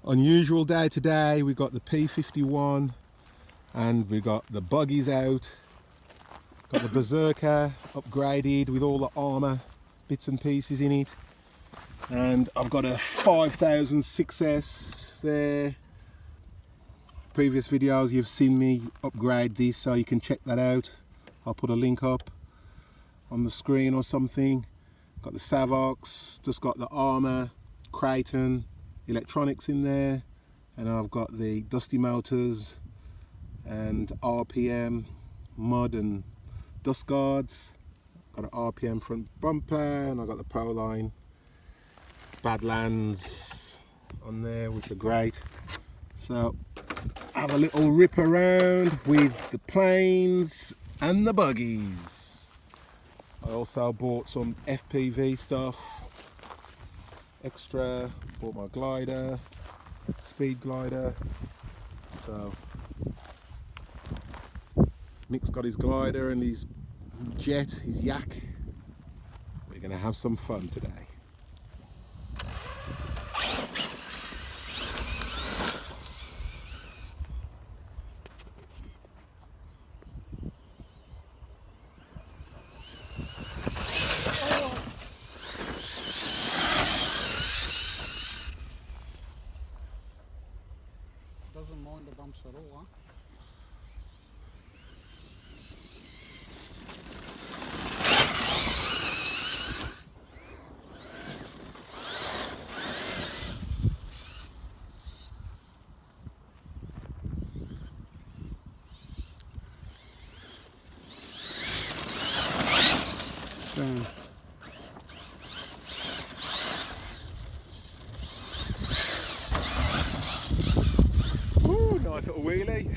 Unusual day today. We got the P51 and we got the buggies out. Got the Berserker upgraded with all the armour bits and pieces in it. And I've got a 5000 6S there. Previous videos you've seen me upgrade this, so you can check that out. I'll put a link up on the screen or something. Got the Savox, just got the armour, Creighton, electronics in there, and I've got the Dusty motors and RPM mud and dust guards. Got an RPM front bumper, and I've got the Proline Badlands on there, which are great. So have a little rip around with the planes and the buggies. I also bought some FPV stuff extra, bought my glider, speed glider. So Mick's got his glider and his jet, his yak. We're gonna have some fun today. Doesn't mind the bumps at all, huh? Damn. Nice little wheelie.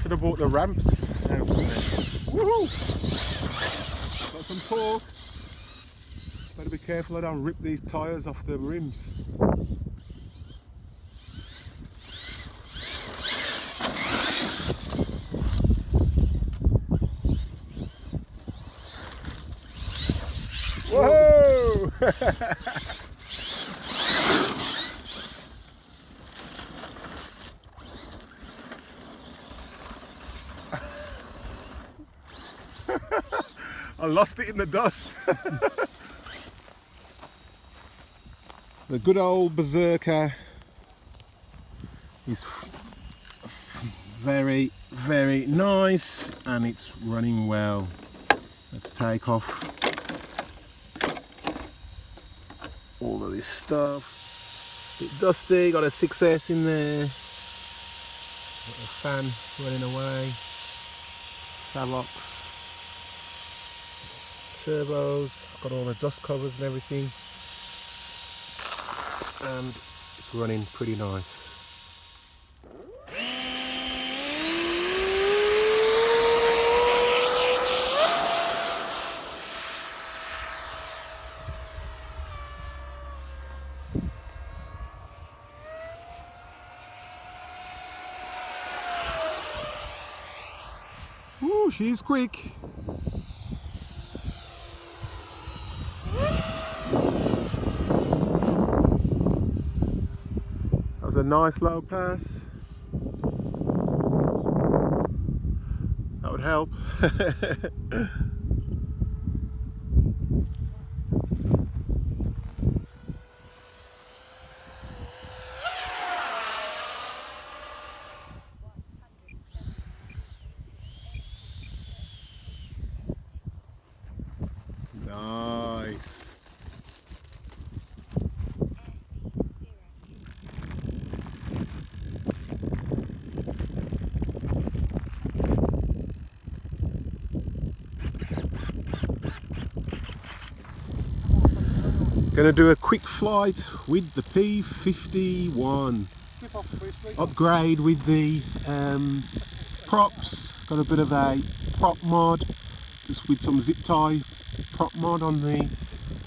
Should have bought the ramps out from there. Woohoo! Got some torque. Better be careful I don't rip these tyres off the rims. Whoa! I lost it in the dust. The good old Berserker is very, very nice and it's running well. Let's take off all of this stuff. Bit dusty, got a 6S in there. Got a fan running away. Savox. Servos, got all the dust covers and everything, and it's running pretty nice. Ooh, she's quick. A nice low pass. That would help. Nice. Gonna do a quick flight with the P51. Upgrade with the props. Got a bit of a prop mod, just with some zip tie prop mod on the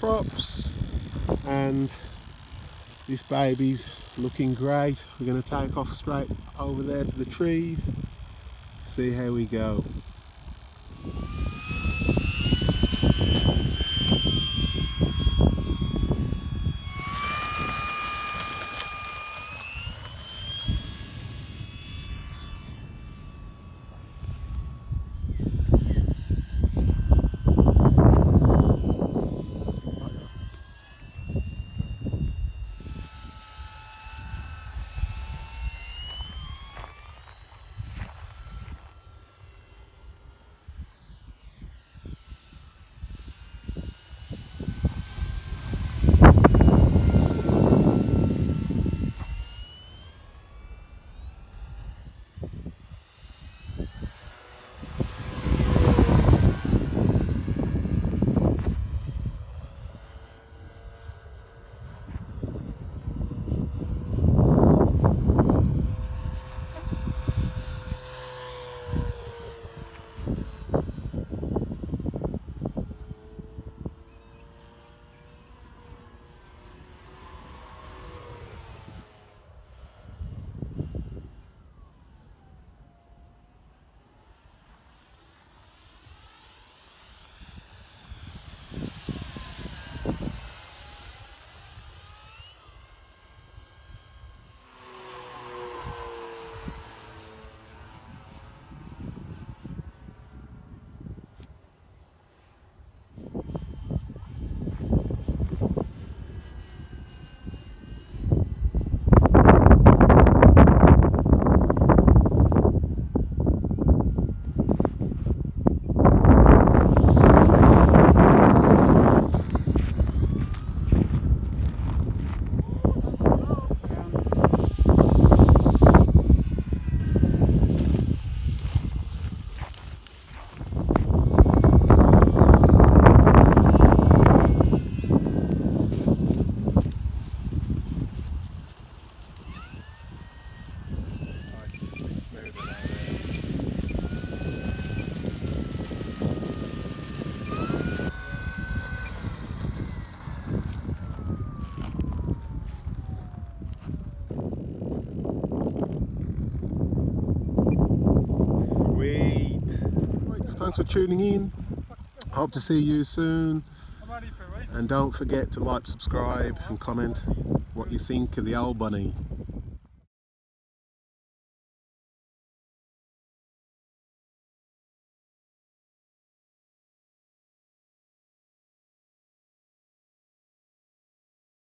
props, and this baby's looking great. We're gonna take off straight over there to the trees, see how we go. Sweet. Right, thanks for tuning in. Hope to see you soon. And don't forget to like, subscribe and comment what you think of the old bunny.